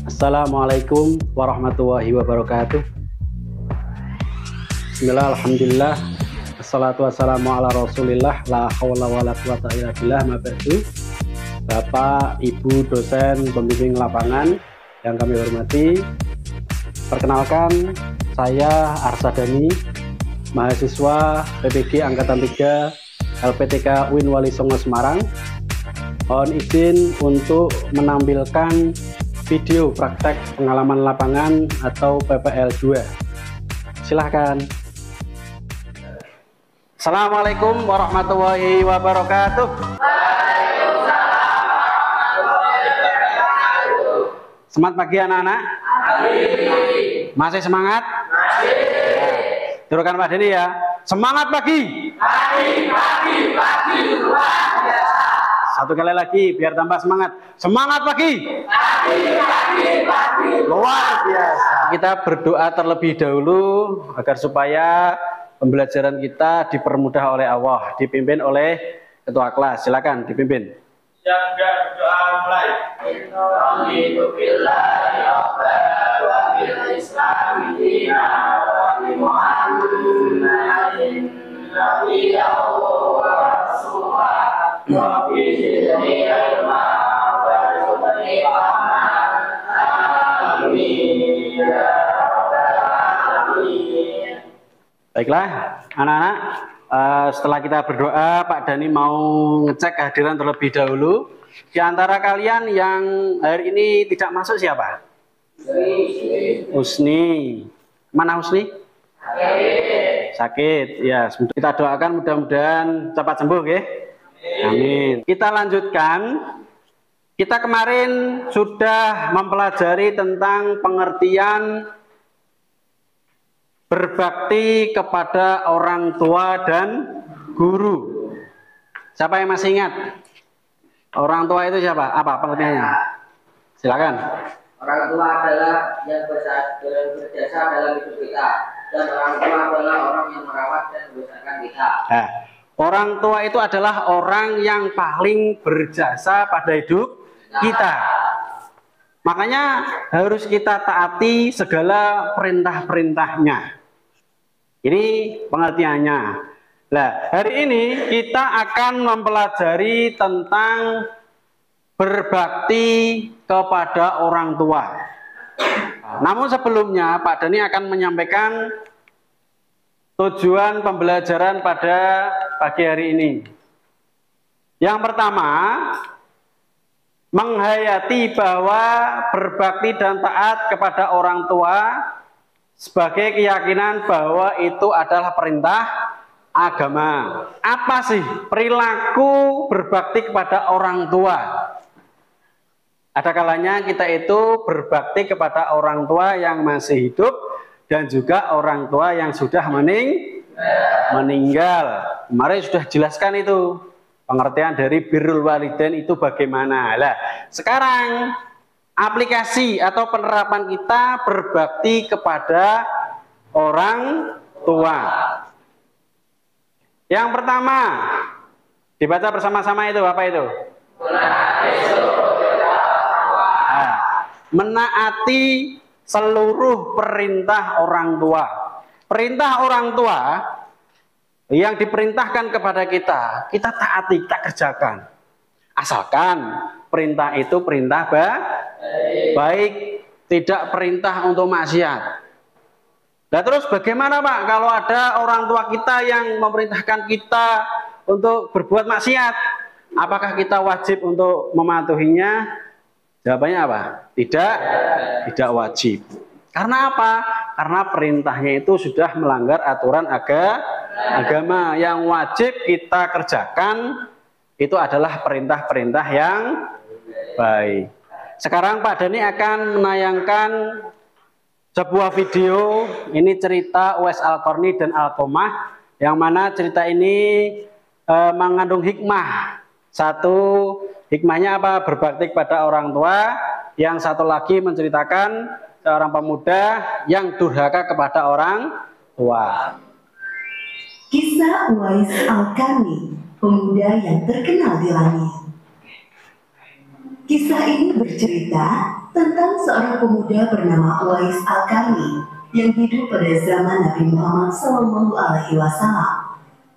Assalamualaikum warahmatullahi wabarakatuh. Bismillah, alhamdulillah, assalatu wassalamu ala rasulillah, la hawla wa la quwata illa billah, ma ba'du. Bapak, Ibu, dosen, pembimbing lapangan yang kami hormati, perkenalkan, saya Arsadani, mahasiswa PPG Angkatan 3 LPTK UIN Wali Songo Semarang. Mohon izin untuk menampilkan video praktek pengalaman lapangan atau PPL 2. Silahkan. Assalamualaikum warahmatullahi wabarakatuh. Semangat pagi anak-anak. Masih semangat? Masih. Turukan Pak Deni ya. Semangat pagi. Pagi luar biasa. Satu kali lagi biar tambah semangat. Semangat pagi. Pagi luar biasa. Kita berdoa terlebih dahulu agar supaya pembelajaran kita dipermudah oleh Allah, dipimpin oleh ketua kelas. Silakan dipimpin. Siap, berdoa mulai. Baiklah, anak-anak, setelah kita berdoa, Pak Dani mau ngecek kehadiran terlebih dahulu. Di antara kalian yang hari ini tidak masuk siapa? Husni. Mana Husni? Sakit. Ya, kita doakan mudah-mudahan cepat sembuh, ya. Amin. Kita lanjutkan. Kita kemarin sudah mempelajari tentang pengertian berbakti kepada orang tua dan guru. Siapa yang masih ingat? Orang tua itu siapa? Apa pengertiannya? Silakan. Orang tua adalah yang berjasa dalam hidup kita, dan orang tua adalah orang yang merawat dan membesarkan kita. Nah, orang tua itu adalah orang yang paling berjasa pada hidup kita. Makanya harus kita taati segala perintah-perintahnya. Ini pengertiannya. Nah, hari ini kita akan mempelajari tentang berbakti kepada orang tua. Namun sebelumnya Pak Dani akan menyampaikan tujuan pembelajaran pada pagi hari ini. Yang pertama, menghayati bahwa berbakti dan taat kepada orang tua sebagai keyakinan bahwa itu adalah perintah agama. Apa sih perilaku berbakti kepada orang tua? Ada kalanya kita itu berbakti kepada orang tua yang masih hidup dan juga orang tua yang sudah meninggal. Kemarin sudah jelaskan itu pengertian dari birrul walidain itu bagaimana. Lah, sekarang aplikasi atau penerapan kita berbakti kepada orang tua. Yang pertama, dibaca bersama-sama itu apa itu? Nah, menaati seluruh perintah orang tua. Perintah orang tua yang diperintahkan kepada kita, kita taati, kita kerjakan. Asalkan perintah itu perintah baik, tidak perintah untuk maksiat. Nah terus bagaimana Pak kalau ada orang tua kita yang memerintahkan kita untuk berbuat maksiat? Apakah kita wajib untuk mematuhinya? Jawabannya apa? Tidak wajib. Karena apa? Karena perintahnya itu sudah melanggar aturan agama. Yang wajib kita kerjakan itu adalah perintah-perintah yang baik. Sekarang Pak Dani akan menayangkan sebuah video. Ini cerita Uwais Al-Qarni dan Alqamah, yang mana cerita ini mengandung hikmah. Satu, hikmahnya apa? Berbakti kepada orang tua. Yang satu lagi menceritakan seorang pemuda yang durhaka kepada orang tua. Kisah Uwais Al-Qarni, pemuda yang terkenal di langit. Kisah ini bercerita tentang seorang pemuda bernama Uwais Al-Qarni yang hidup pada zaman Nabi Muhammad SAW.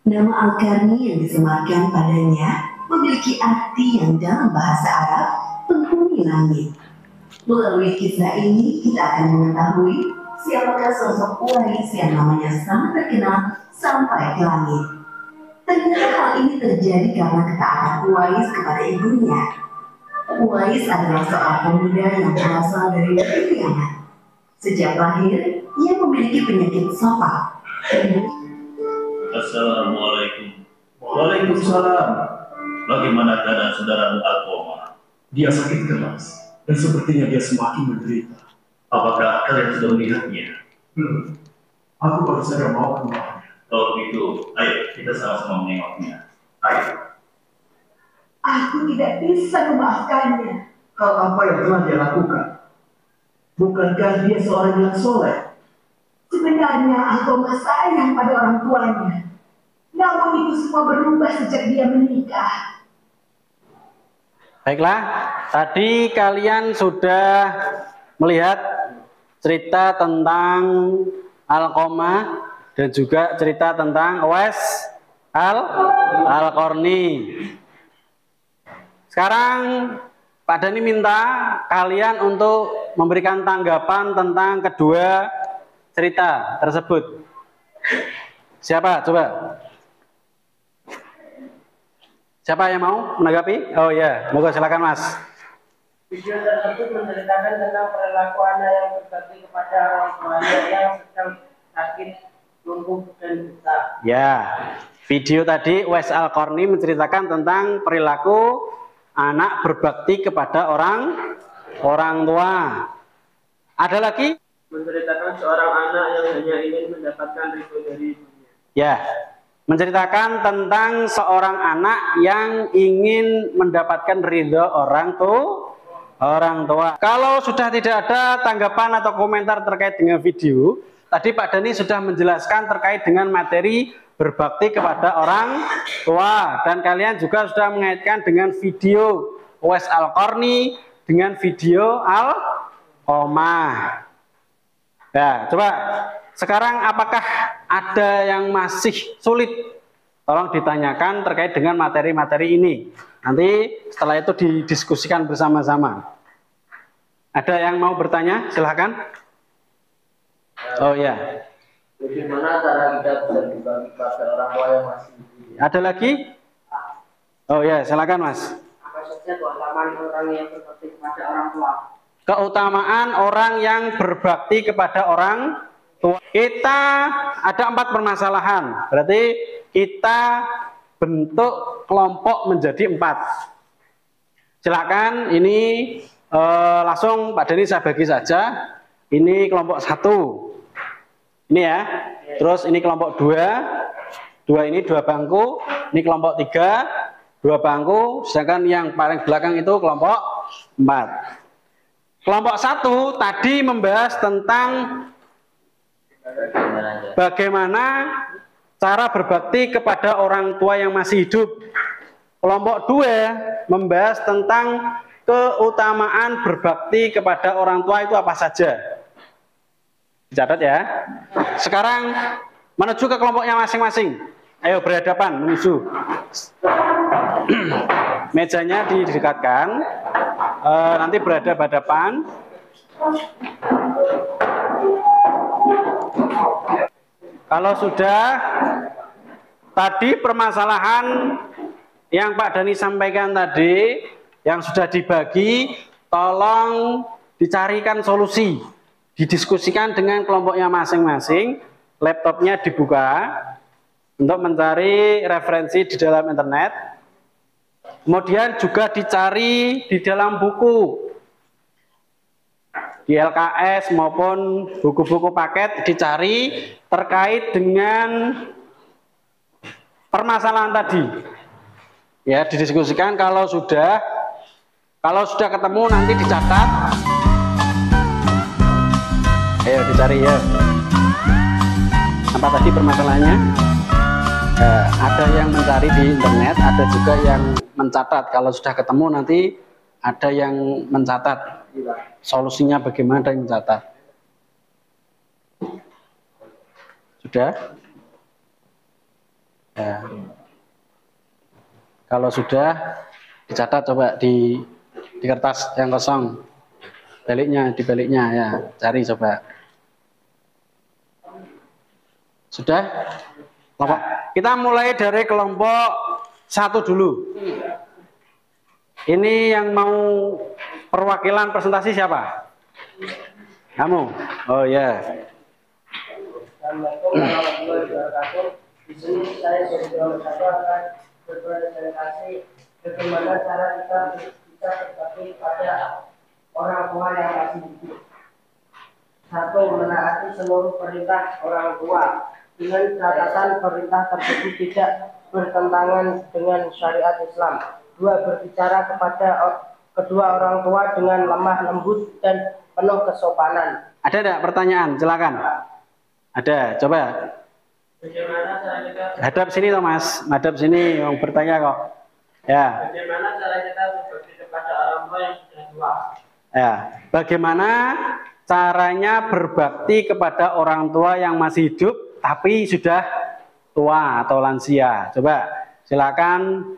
Nama Al-Qarni yang disematkan padanya memiliki arti yang dalam bahasa Arab penghuni langit. Melalui kisah ini kita akan mengetahui siapakah sosok Uwais yang namanya sangat terkenal sampai ke langit. Ternyata hal ini terjadi karena ketaatan Uwais kepada ibunya. Uwais adalah seorang pemuda yang berasal dari negeri Yaman. Sejak lahir, ia memiliki penyakit sopak. Assalamualaikum. Waalaikumsalam. Bagaimana keadaan saudaramu Al-Qoma? Dia sakit keras dan sepertinya dia semakin menderita. Apakah kalian sudah melihatnya? Aku baru saja mau ke rumahnya. Kalau begitu, ayo kita sama-sama menengoknya. Ayo. Aku tidak bisa memaafkannya. Hal apa yang telah dia lakukan? Bukankah dia seorang yang soleh? Sebenarnya aku sayang pada orang tuanya. Namun itu semua berubah sejak dia menikah. Baiklah, tadi kalian sudah melihat cerita tentang Al-Qoma dan juga cerita tentang Uwais Al-Qarni. Sekarang Pak Dhani minta kalian untuk memberikan tanggapan tentang kedua cerita tersebut. Siapa? Coba. Siapa yang mau menanggapi? Oh ya, moga silakan Mas. Video tersebut menceritakan tentang perilaku anak yang berbakti kepada orang tuanya yang sedang sakit, lumpuh dan buta. Ya, video tadi Uwais Al-Qarni menceritakan tentang perilaku anak berbakti kepada orang tua. Ada lagi? Menceritakan seorang anak yang hanya ingin mendapatkan ridho dari ibunya. Ya, menceritakan tentang seorang anak yang ingin mendapatkan ridho orang tua. Kalau sudah tidak ada tanggapan atau komentar terkait dengan video, tadi Pak Dhani sudah menjelaskan terkait dengan materi berbakti kepada orang tua, dan kalian juga sudah mengaitkan dengan video Uwais Al-Qarni dengan video Al-Qoma. Ya, coba sekarang apakah ada yang masih sulit? Tolong ditanyakan terkait dengan materi-materi ini. Nanti setelah itu didiskusikan bersama-sama. Ada yang mau bertanya? Silahkan. Oh ya. Bagaimana cara kita bisa berbagi kepada orang tua yang masih hidup? Ada lagi? Oh ya, silakan Mas. Apa saja keutamaan orang yang berbakti kepada orang tua? Keutamaan orang yang berbakti kepada orang tua. Kita ada 4 permasalahan. Berarti kita bentuk kelompok menjadi 4. Silakan, ini langsung Pak Dhani saya bagi saja. Ini kelompok 1. Ini ya. Terus ini kelompok 2. 2 ini 2 bangku. Ini kelompok 3. 2 bangku. Sedangkan yang paling belakang itu kelompok 4. Kelompok 1 tadi membahas tentang bagaimana cara berbakti kepada orang tua yang masih hidup. Kelompok 2 membahas tentang keutamaan berbakti kepada orang tua itu apa saja. Dicatat ya. Sekarang menuju ke kelompoknya masing-masing. Ayo berhadapan menuju. Mejanya didekatkan. Nanti berhadapan. Kalau sudah, tadi permasalahan yang Pak Dhani sampaikan tadi, yang sudah dibagi, tolong dicarikan solusi. Didiskusikan dengan kelompoknya masing-masing, laptopnya dibuka untuk mencari referensi di dalam internet. Kemudian juga dicari di dalam buku, di LKS maupun buku-buku paket dicari terkait dengan permasalahan tadi. Ya, didiskusikan. Kalau sudah ketemu nanti dicatat. Ayo dicari ya. Apa tadi permasalahannya? Ada yang mencari di internet, ada juga yang mencatat. Kalau sudah ketemu nanti ada yang mencatat. Solusinya bagaimana dan mencatat? Sudah? Ya. Kalau sudah, dicatat coba di kertas yang kosong. Di baliknya ya, cari coba. Sudah? Kelompok. Kita mulai dari kelompok 1 dulu. Ini yang mau perwakilan presentasi siapa? Kamu? Oh ya. Assalamualaikum warahmatullahi wabarakatuh. Di sini saya dari kelompok 1 akan berpresentasi bagaimana cara kita bisa berbakti pada orang tua yang masih hidup. 1. Menaati seluruh perintah orang tua dengan catatan perintah tersebut tidak bertentangan dengan syariat Islam. 2. Berbicara kepada kedua orang tua dengan lemah lembut dan penuh kesopanan. Ada enggak pertanyaan? Silakan. Ada, coba. Bagaimana cara kita Hadap sini Thomas, hadap sini yang bertanya kok. Ya. Bagaimana cara kita berbakti kepada orang tua yang sudah tua? Ya. Bagaimana caranya berbakti kepada orang tua yang masih hidup tapi sudah tua atau lansia? Coba silakan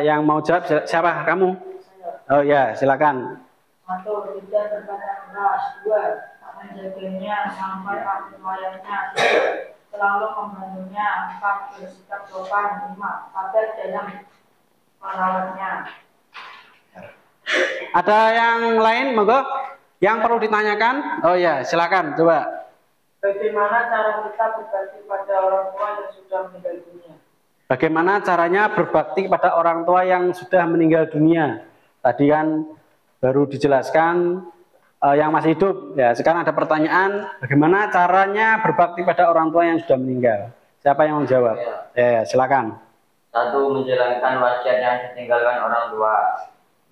yang mau jawab siapa? Kamu? Oh ya, silakan. 1. Tidak berkata keras. 2. Menjaganya sampai akhir hayatnya. Selalu membantunya. 4. Bersikap sopan. 5. Sabar dalam merawatnya. Ada yang lain, monggo? Yang perlu ditanyakan? Oh ya, silakan coba. Bagaimana cara kita berbakti pada orang tua yang sudah meninggal dunia? Bagaimana caranya berbakti kepada orang tua yang sudah meninggal dunia? Tadi kan baru dijelaskan yang masih hidup. Ya, sekarang ada pertanyaan, bagaimana caranya berbakti pada orang tua yang sudah meninggal? Siapa yang mau jawab? Ya, silakan. 1. Menjalankan wasiat yang ditinggalkan orang tua.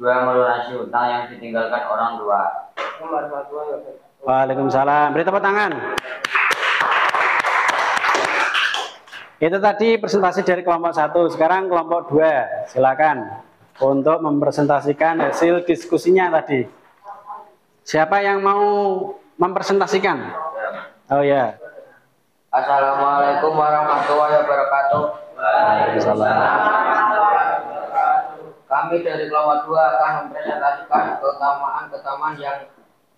2. Melunasi hutang yang ditinggalkan orang tua. Waalaikumsalam. Beri tepuk tangan. Itu tadi presentasi dari kelompok 1. Sekarang kelompok 2. Silakan untuk mempresentasikan hasil diskusinya tadi. Siapa yang mau mempresentasikan? Oh ya. Assalamualaikum warahmatullahi wabarakatuh. Waalaikumsalam. Kami dari kelompok 2 akan mempresentasikan keutamaan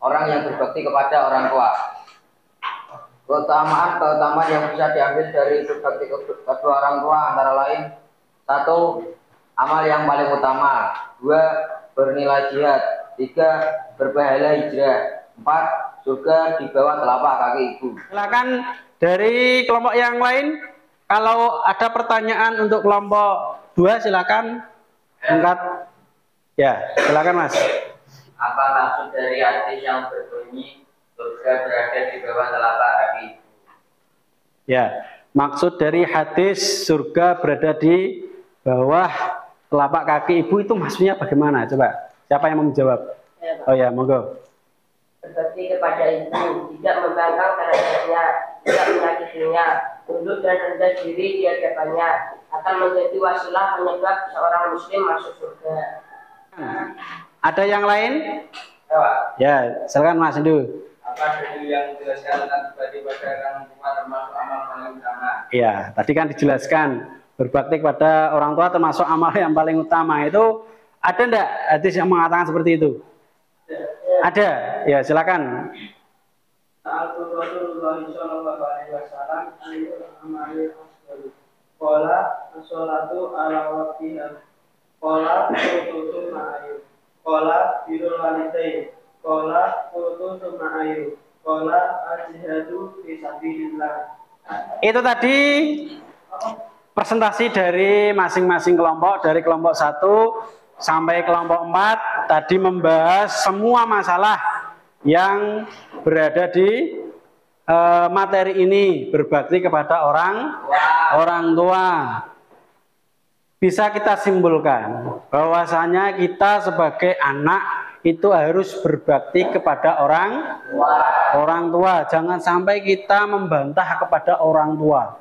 orang yang berbakti kepada orang tua. Keutamaan yang bisa diambil dari berbakti kedua orang tua antara lain: 1. Amal yang paling utama. 2. Bernilai jihad. 3. Berpahala hijrah. 4. Surga di bawah telapak kaki ibu. Silakan dari kelompok yang lain. Kalau ada pertanyaan untuk kelompok 2, silakan angkat. Ya, silakan Mas. Apa maksud dari hadis yang berbunyi surga berada di bawah telapak kaki ibu? Ya, maksud dari hadis surga berada di bawah telapak kaki ibu itu maksudnya bagaimana? Coba, siapa yang mau menjawab? Oh ya, monggo. Berbakti kepada ibu, tidak membangkang derajatnya, tidak menyakitinya, tunduk dan rendah diri di hadapannya, akan menjadi wasilah penyebab seorang muslim masuk surga. Ada yang lain? Ya, silakan Mas Indu. Apa dalil yang menjelaskan tentang berbakti pada orang tua termasuk amal paling utama? Ya, tadi kan dijelaskan berbakti kepada orang tua termasuk amal yang paling utama. Itu ada enggak hadis yang mengatakan seperti itu? Ada. Ya, silakan. Rasulullah sallallahu alaihi wasallam amali afdal. Qala as-salatu ala waqtiha. Qala qututu ma'ayu. Qala birrul walidain. Qala qututu ma'ayu. Qala al-jihadu fi sabilillah. Itu tadi presentasi dari masing-masing kelompok, dari kelompok 1 sampai kelompok 4 tadi membahas semua masalah yang berada di materi ini, berbakti kepada orang tua. Bisa kita simpulkan bahwasanya kita sebagai anak itu harus berbakti kepada orang tua. Jangan sampai kita membantah kepada orang tua.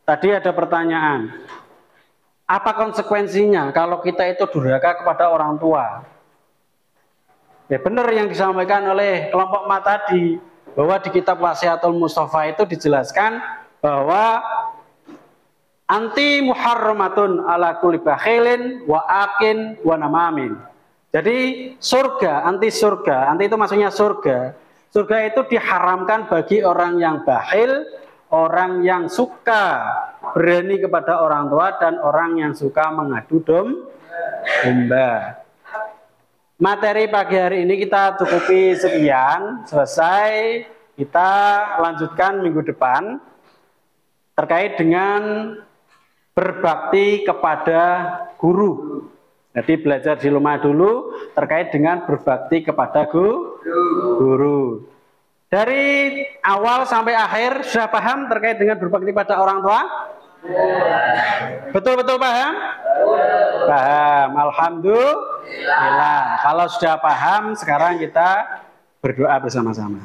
Tadi ada pertanyaan, apa konsekuensinya kalau kita itu durhaka kepada orang tua? Ya benar yang disampaikan oleh kelompok mat tadi, bahwa di kitab Wasiatul Mustafa itu dijelaskan bahwa anti muharramatun ala kulli bakhilin wa akin wa namamin. Jadi surga, anti itu maksudnya surga. Surga itu diharamkan bagi orang yang bakhil, orang yang suka berani kepada orang tua, dan orang yang suka mengadu domba. Materi pagi hari ini kita cukupi sekian, selesai. Kita lanjutkan minggu depan terkait dengan berbakti kepada guru. Jadi belajar di rumah dulu terkait dengan berbakti kepada guru. Dari awal sampai akhir sudah paham terkait dengan berbakti pada orang tua? Betul-betul paham? Paham. Alhamdulillah. Kalau sudah paham, sekarang kita berdoa bersama-sama.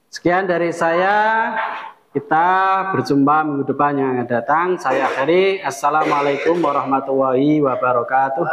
Sekian dari saya, kita berjumpa minggu depan yang akan datang. Saya akhiri. Assalamualaikum warahmatullahi wabarakatuh.